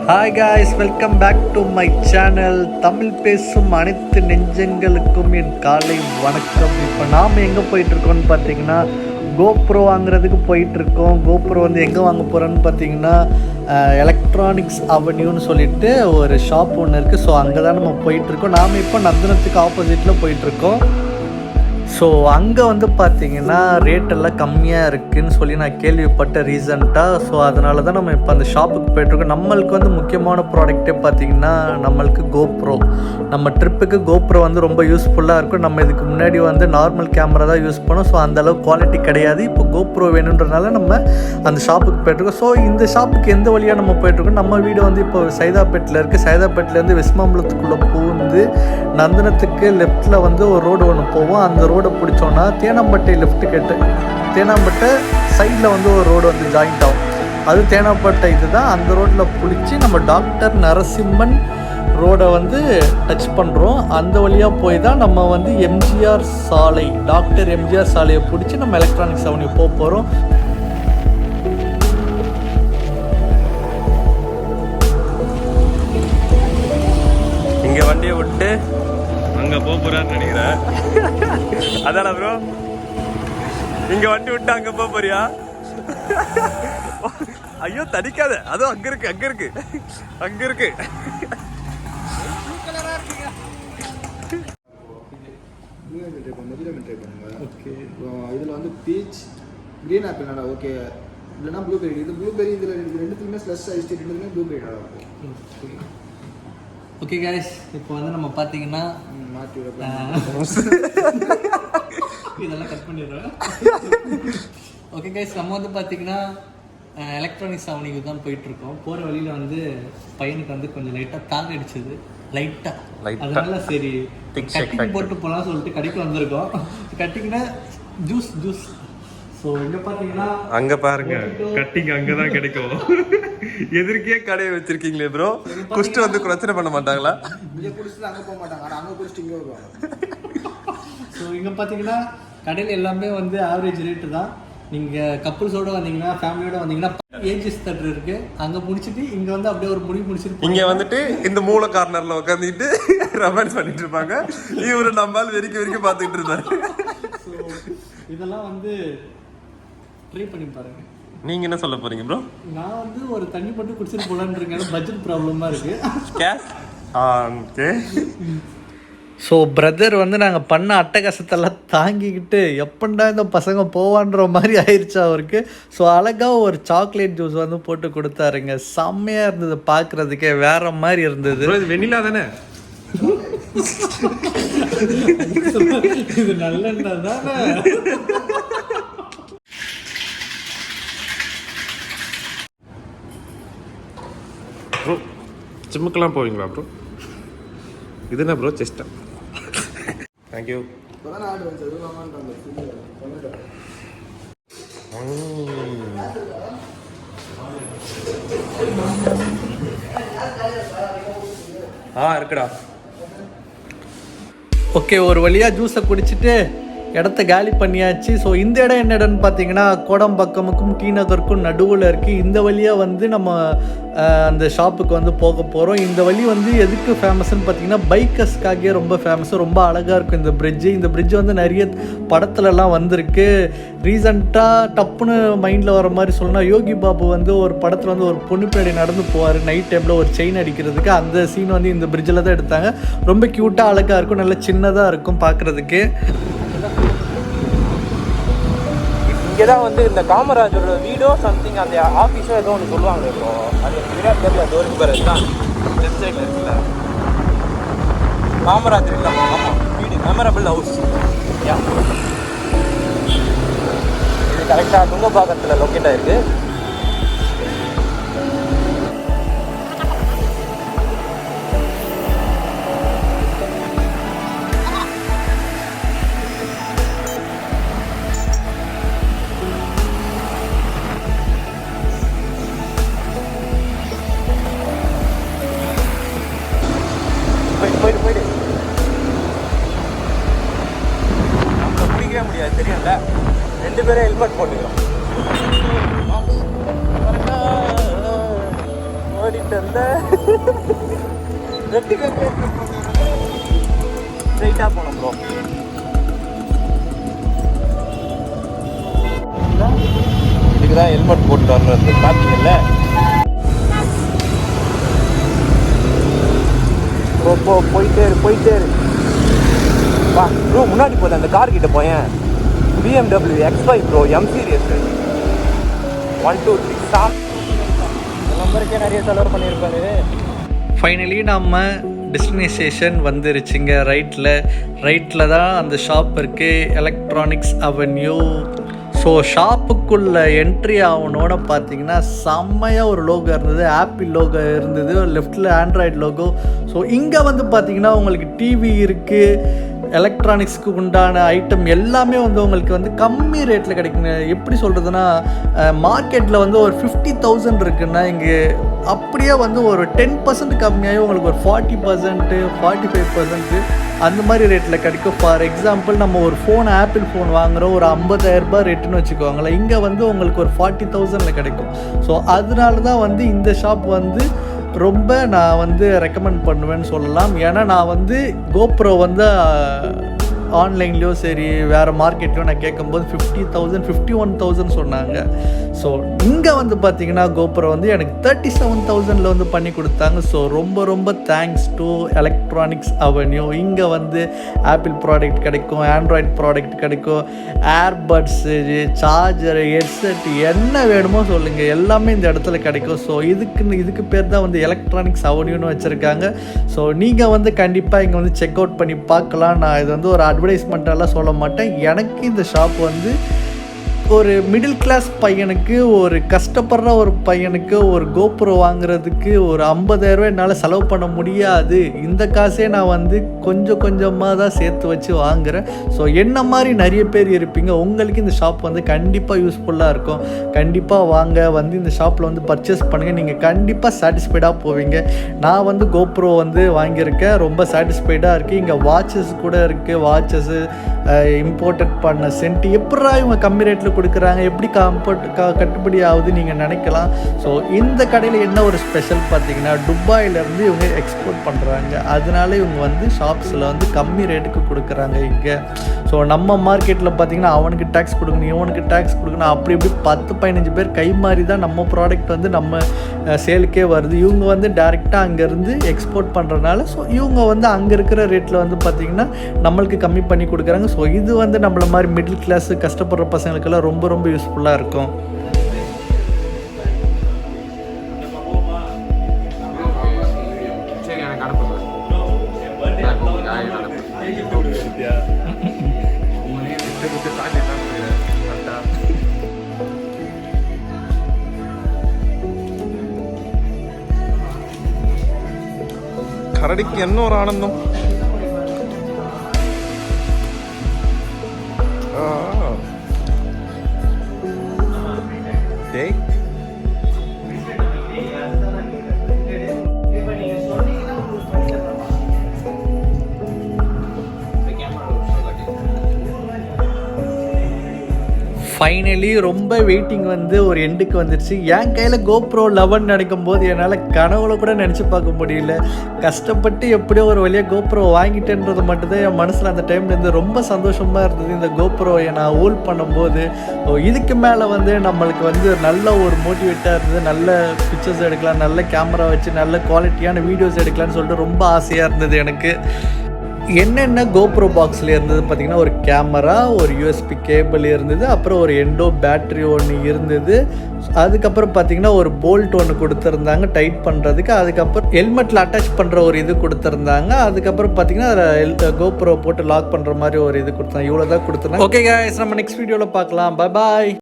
Hi guys, welcome back to my channel. Tamil பேசும் அனைத்து நெஞ்சங்களுக்கும் என் காலை வணக்கம். இப்போ நாம் எங்கே போயிட்டுருக்கோம்னு பார்த்தீங்கன்னா கோப்ரோ வாங்குறதுக்கு போயிட்டுருக்கோம். கோப்ரோ வந்து எங்கே வாங்க போகிறோன்னு பார்த்தீங்கன்னா எலக்ட்ரானிக்ஸ் அவென்யூன்னு சொல்லிட்டு ஒரு ஷாப் ஒன்று இருக்குது. ஸோ அங்கே தான் நம்ம போயிட்டுருக்கோம். நாம் இப்போ நந்தனத்துக்கு ஆப்போசிட்டில் போயிட்டுருக்கோம். ஸோ அங்கே வந்து பார்த்திங்கன்னா ரேட்டெல்லாம் கம்மியாக இருக்குதுன்னு சொல்லி நான் கேள்விப்பட்ட ரீசெண்டாக. ஸோ அதனால தான் நம்ம இப்போ அந்த ஷாப்புக்கு போய்ட்டுருக்கோம். நம்மளுக்கு வந்து முக்கியமான ப்ராடக்ட்டே பார்த்திங்கன்னா நம்மளுக்கு கோப்ரோ. நம்ம ட்ரிப்புக்கு கோப்ரோ வந்து ரொம்ப யூஸ்ஃபுல்லாக இருக்கும். நம்ம இதுக்கு முன்னாடி வந்து நார்மல் கேமரா தான் யூஸ் பண்ணோம். ஸோ அந்தளவு குவாலிட்டி கிடையாது. இப்போ கோப்ரோ வேணுன்றனால நம்ம அந்த ஷாப்புக்கு போய்ட்டுருக்கோம். ஸோ இந்த ஷாப்புக்கு எந்த வழியாக நம்ம போய்ட்டுருக்கோம், நம்ம வீடு வந்து இப்போ சைதாப்பேட்டில் இருக்குது. சைதாப்பேட்டிலேருந்து விஸ்மாம்பலத்துக்குள்ளே பூந்து நந்தனத்துக்கு லெஃப்ட்டில் வந்து ஒரு ரோடு ஒன்று போவோம். அந்த ரோடை பிடிச்சோன்னா தேனாம்பட்டை லெஃப்ட்டு கேட்டு தேனாம்பட்டை சைடில் வந்து ஒரு ரோடு வந்து ஜாயிண்ட் ஆகும். அது தேனாம்பட்டை இது தான். அந்த ரோட்டில் பிடிச்சி நம்ம டாக்டர் நரசிம்மன் ரோடை வந்து டச் பண்ணுறோம். அந்த வழியாக போய் தான் நம்ம வந்து எம்ஜிஆர் சாலை, டாக்டர் எம்ஜிஆர் சாலையை பிடிச்சி நம்ம எலக்ட்ரானிக்ஸ் அவென்யூ போக போகிறோம். இங்கே வண்டியை விட்டு அங்கே போகிறான்னு நினைக்கிறேன். அதான ப்ரோ, இங்கே வண்டி விட்டு அங்கே போறியா? ஐயோ தடிக்காத, அதுவும் அங்கே இருக்கு அங்கே இருக்கு அங்கே இருக்கு. இதில் வந்து பீச் க்ரீன் ஆப்பிள் நல்லா ஓகே, இல்லைனா ப்ளூபெரி. இது ப்ளூபெரி, இதில் ரெண்டுத்துலையுமே ஸ்லஷ் ஐஸ்டி, ரெண்டுத்துலைமே ப்ளூபெரி நல்லா இருக்கும். ஓகே கைஸ், இப்போ வந்து நம்ம பார்த்தீங்கன்னா இதெல்லாம் கட் பண்ணிடுறோம். ஓகே கைஸ், நம்ம வந்து பார்த்தீங்கன்னா எலக்ட்ரானிக்ஸ் அவென்யூ தான் போயிட்டுருக்கோம். போகிற வழியில் வந்து பையனுக்கு வந்து கொஞ்சம் லைட்டாக தாங்க அடிச்சது, லைட்டாக. அதனால சரி கட்டிங் போட்டு போகலாம் சொல்லிட்டு கடைக்கு வந்திருக்கோம். கட்டிங்கன்னா ஜூஸ். ஸோ இங்கே பார்த்தீங்கன்னா அங்கே பாருங்க, கட்டிங் அங்கே தான் கிடைக்கும். எதிர்க்கே கடையை வச்சிருக்கீங்களே ப்ரோ, குஷ்டு வந்து பிரச்சனை பண்ண மாட்டாங்களா? இங்கே குடிச்சிட்டு அங்கே போக மாட்டாங்க, ஆனால் அங்கே குடிச்சிட்டு இங்கே வருவாங்க. ஸோ இங்கே பார்த்தீங்கன்னா கடையில் எல்லாமே வந்து ஆவரேஜ் ரேட்டு தான். நீங்கள் கப்புள்ஸோடு வந்தீங்கன்னா, ஃபேமிலியோடு வந்தீங்கன்னா ஏஜஸ் தட்டு இருக்குது. அங்கே முடிச்சுட்டு இங்கே வந்து அப்படியே ஒரு முடி முடிச்சுட்டு இங்கே வந்துட்டு இந்த மூல கார்னரில் உட்காந்துட்டு ரொமான்ஸ் பண்ணிட்டு இருப்பாங்க. இவர் நம்மளால் வெறிக்க பார்த்துக்கிட்டு இருந்தாரு. ஸோ இதெல்லாம் வந்து ட்ரை பண்ணி பாருங்கள். நீங்கள் என்ன சொல்ல போகிறீங்க ப்ரோ? நான் வந்து ஒரு தண்ணி போட்டு குடிச்சிட்டு போகலான்னு இருக்கேன். பட்ஜெட் ப்ராப்ளமாக இருக்குது. ஓகே. ஸோ பிரதர் வந்து நாங்கள் பண்ண அட்டகாசத்தெல்லாம் தாங்கிக்கிட்டு எப்பண்டா இந்த பசங்க போவான்ற மாதிரி ஆயிடுச்சு அவருக்கு. ஸோ அழகாக ஒரு சாக்லேட் ஜூஸ் வந்து போட்டு கொடுத்தாருங்க. செம்மையாக இருந்தது, பார்க்குறதுக்கே வேற மாதிரி இருந்தது. வெண்ணிலா தானே? இது நல்லெண்ணா தானே? ப்ரோ ஜிம்முக்கெல்லாம் போவீங்களா ப்ரோ? இது என்ன ப்ரோ, செஸ்டா? தேங்க்யூ. இப்போதான் ஆர்டர் வந்து இருக்குடா. ஓகே, ஒரு வழியாக ஜூஸை குடிச்சிட்டு இடத்த காலி பண்ணியாச்சு. ஸோ இந்த இடம் என்ன இடம்னு பார்த்தீங்கன்னா கோடம்பாக்கமுக்கும் டி நகருக்கும் நடுவில் இருக்குது. இந்த வழியாக வந்து நம்ம அந்த ஷாப்புக்கு வந்து போக போகிறோம். இந்த வழி வந்து எதுக்கு ஃபேமஸ்ன்னு பார்த்தீங்கன்னா பைக்கர்ஸ்க்காகவே ரொம்ப ஃபேமஸ். ரொம்ப அழகாக இருக்கும் இந்த பிரிட்ஜு. இந்த பிரிட்ஜ் வந்து நிறைய படத்துலலாம் வந்திருக்கு. ரீசெண்டாக டப்புன்னு மைண்டில் வர மாதிரி சொல்லணும்னா யோகி பாபு வந்து ஒரு படத்தில் வந்து ஒரு பொண்ணு பின்னாடி நடந்து போவார் நைட் டைமில் ஒரு செயின் அடிக்கிறதுக்கு. அந்த சீன் வந்து இந்த பிரிட்ஜில் தான் எடுத்தாங்க. ரொம்ப க்யூட்டாக அழகாக இருக்கும், நல்லா சின்னதாக இருக்கும் பார்க்குறதுக்கு. இங்கே தான் வந்து இந்த காமராஜரோட வீடோ சம்திங் அந்த ஆஃபீஸோ ஏதோ ஒன்று சொல்லுவாங்க. இப்போ அது சரியாக தெரியல. தோருக்கு பேர் தான் லெஃப்ட் சைடில் இருக்குல்ல, காமராஜர் இல்லை, ஆமாம், வீடு மெமரபிள் ஹவுஸ். இது கரெக்டாக துங்கபாக்கத்தில் லொக்கேட் ஆகிருக்கு. போயிட்டு நம்ம பிடிக்கவே முடியாது, தெரியும்ல. ரெண்டு பேரும் ஹெல்மெட் போட்டுக்கிறோம். ஓடிட்டு இருந்த ஸ்ட்ரைட்டாக போனோம் ப்ரோ. இதுக்கு தான் ஹெல்மெட் போட்டு வரணும் பார்த்தீங்கல்ல. போயிட்டே இரு வா ப்ரோ. முன்னாடி போதும் அந்த கார் கிட்ட போயேன். BMW X5 bro, M series 1 2 3 star. நம்பருக்கே நிறைய செலவு பண்ணியிருப்பாரு. ஃபைனலி நம்ம டெஸ்டினேஷன் வந்துருச்சுங்க. ரைட்டில் தான் அந்த ஷாப் இருக்குது, எலக்ட்ரானிக்ஸ் அவென்யூ. ஸோ ஷாப்புக்குள்ளே என்ட்ரி ஆகணுன்னு பார்த்தீங்கன்னா செம்மையாக ஒரு லோகோ இருந்தது, ஆப்பிள் லோகோ இருந்தது, லெஃப்டில் ஆண்ட்ராய்டு லோகோ. ஸோ இங்கே வந்து பார்த்தீங்கன்னா உங்களுக்கு டிவி இருக்குது, எலக்ட்ரானிக்ஸ்க்கு உண்டான ஐட்டம் எல்லாமே வந்து உங்களுக்கு வந்து கம்மி ரேட்டில் கிடைக்குங்க. எப்படி சொல்கிறதுனா, மார்க்கெட்டில் வந்து ஒரு 50,000 இருக்குன்னா இங்கே அப்படியே வந்து ஒரு 10% கம்மியாகி உங்களுக்கு ஒரு 40%, 45% அந்த மாதிரி ரேட்டில் கிடைக்கும். ஃபார் எக்ஸாம்பிள் நம்ம ஒரு ஃபோன், ஆப்பிள் ஃபோன் வாங்குகிறோம், ஒரு 50,000 ரேட்டுன்னு வச்சுக்கோங்களேன். இங்கே வந்து உங்களுக்கு ஒரு 40,000 கிடைக்கும். ஸோ அதனால தான் வந்து இந்த ஷாப் வந்து ரொம்ப நான் வந்து ரெக்கமெண்ட் பண்ணுவேன்னு சொல்லலாம். ஏன்னா நான் வந்து கோப்ரோ வந்து ஆன்லைன்லேயோ சரி வேறு மார்க்கெட்லேயோ நான் கேட்கும்போது 50,000 51,000 சொன்னாங்க. ஸோ இங்கே வந்து பார்த்திங்கன்னா கோப்ரோ வந்து எனக்கு 37,000 வந்து பண்ணி கொடுத்தாங்க. ஸோ ரொம்ப தேங்க்ஸ் டு எலக்ட்ரானிக்ஸ் அவென்யூ. இங்கே வந்து ஆப்பிள் ப்ராடக்ட் கிடைக்கும், ஆண்ட்ராய்டு ப்ராடக்ட் கிடைக்கும், ஏர்பட்ஸு, சார்ஜரு, ஹெட்செட் என்ன வேணுமோ சொல்லுங்கள், எல்லாமே இந்த இடத்துல கிடைக்கும். ஸோ இதுக்கு பேர் தான் வந்து எலக்ட்ரானிக்ஸ் அவென்யூன்னு வச்சுருக்காங்க. ஸோ நீங்கள் வந்து கண்டிப்பாக இங்கே வந்து செக் அவுட் பண்ணி பார்க்கலாம். நான் இது வந்து ஒரு அட்வர்டைஸ்மெண்ட்டெல்லாம் சொல்ல மாட்டேன். எனக்கு இந்த ஷாப் வந்து ஒரு மிடில் கிளாஸ் பையனுக்கு, ஒரு கஷ்டப்படுற ஒரு பையனுக்கு ஒரு கோப்ரோ வாங்குறதுக்கு ஒரு 50,000 என்னால் செலவு பண்ண முடியாது. இந்த காசே நான் வந்து கொஞ்சமாக தான் சேர்த்து வச்சு வாங்குகிறேன். ஸோ என்ன மாதிரி நிறைய பேர் இருப்பீங்க, உங்களுக்கு இந்த ஷாப் வந்து கண்டிப்பாக யூஸ்ஃபுல்லாக இருக்கும். கண்டிப்பாக வாங்க, வந்து இந்த ஷாப்பில் வந்து பர்ச்சேஸ் பண்ணுங்கள். நீங்கள் கண்டிப்பாக சாட்டிஸ்ஃபைடாக போவீங்க. நான் வந்து கோப்ரோ வந்து வாங்கியிருக்கேன், ரொம்ப சாட்டிஸ்ஃபைடாக இருக்குது. இங்கே வாட்சஸ் கூட இருக்குது, வாட்சஸ்ஸு இம்போர்ட்டட் பண்ண சென்ட் எப்படா இவங்க கம்மி ரேட்டில் கொடுக்குறாங்க, எப்படி கட்டுப்படி ஆகுது நீங்கள் நினைக்கலாம். ஸோ இந்த கடையில் என்ன ஒரு ஸ்பெஷல் பார்த்தீங்கன்னா, துபாயிலேருந்து இவங்க எக்ஸ்போர்ட் பண்ணுறாங்க. அதனால இவங்க வந்து ஷாப்ஸில் வந்து கம்மி ரேட்டுக்கு கொடுக்குறாங்க இங்கே. ஸோ நம்ம மார்க்கெட்டில் பார்த்தீங்கன்னா அவனுக்கு டேக்ஸ் கொடுக்கணும், இவனுக்கு டேக்ஸ் கொடுக்கணும், அப்படி இப்படி 10-15 பேர் கை மாறி தான் நம்ம ப்ராடக்ட் வந்து நம்ம சேலுக்கே வருது. இவங்க வந்து டேரெக்டாக அங்கேருந்து எக்ஸ்போர்ட் பண்ணுறதுனால ஸோ இவங்க வந்து அங்கே இருக்கிற ரேட்டில் வந்து பார்த்திங்கன்னா நம்மளுக்கு கம்மி பண்ணி கொடுக்குறாங்க. ஸோ இது வந்து நம்மள மாதிரி மிடில் கிளாஸ் கஷ்டப்படுற பசங்களுக்கெல்லாம் ரொம்ப யூஸ்ஃபுல்லாக இருக்கும். கரடிக்கு என்ன ஒரு ஆனந்தம். டேய் ஃபைனலி ரொம்ப வெயிட்டிங் வந்து ஒரு எண்டுக்கு வந்துடுச்சு. என் கையில் கோப்ரோ 11 நினைக்கும் போது என்னால் கனவுல கூட நினச்சி பார்க்க முடியல. கஷ்டப்பட்டு எப்படியோ ஒரு வழியாக கோப்ரோ வாங்கிட்டேன்றது மட்டும்தான் என் மனசில் அந்த டைம்லேருந்து ரொம்ப சந்தோஷமாக இருந்தது. இந்த கோப்ரோவை நான் ஹோல்ட் பண்ணும்போது இதுக்கு மேலே வந்து நம்மளுக்கு வந்து நல்ல ஒரு மோட்டிவேட்டாக இருந்தது. நல்ல பிக்சர்ஸ் எடுக்கலாம், நல்ல கேமரா வச்சு நல்ல குவாலிட்டியான வீடியோஸ் எடுக்கலான்னு சொல்லிட்டு ரொம்ப ஆசையாக இருந்தது எனக்கு. என்னென்ன கோப்ரோ பாக்ஸில் இருந்தது பார்த்திங்கன்னா, ஒரு கேமரா, ஒரு யூஎஸ்பி கேபிள் இருந்தது, அப்புறம் ஒரு எண்டோ பேட்ரி ஒன்று இருந்தது, அதுக்கப்புறம் பார்த்திங்கன்னா ஒரு போல்ட் ஒன்று கொடுத்துருந்தாங்க டைட் பண்ணுறதுக்கு, அதுக்கப்புறம் ஹெல்மெட்டில் அட்டாச் பண்ணுற ஒரு இது கொடுத்துருந்தாங்க, அதுக்கப்புறம் பார்த்திங்கன்னா அதில் கோப்ரோ போட்டு லாக் பண்ணுற மாதிரி ஒரு இது கொடுத்தாங்க. இவ்வளோ தான் கொடுத்துருந்தாங்க. ஓகே गाइस, நம்ம நெக்ஸ்ட் வீடியோவில் பார்க்கலாம். Bye bye.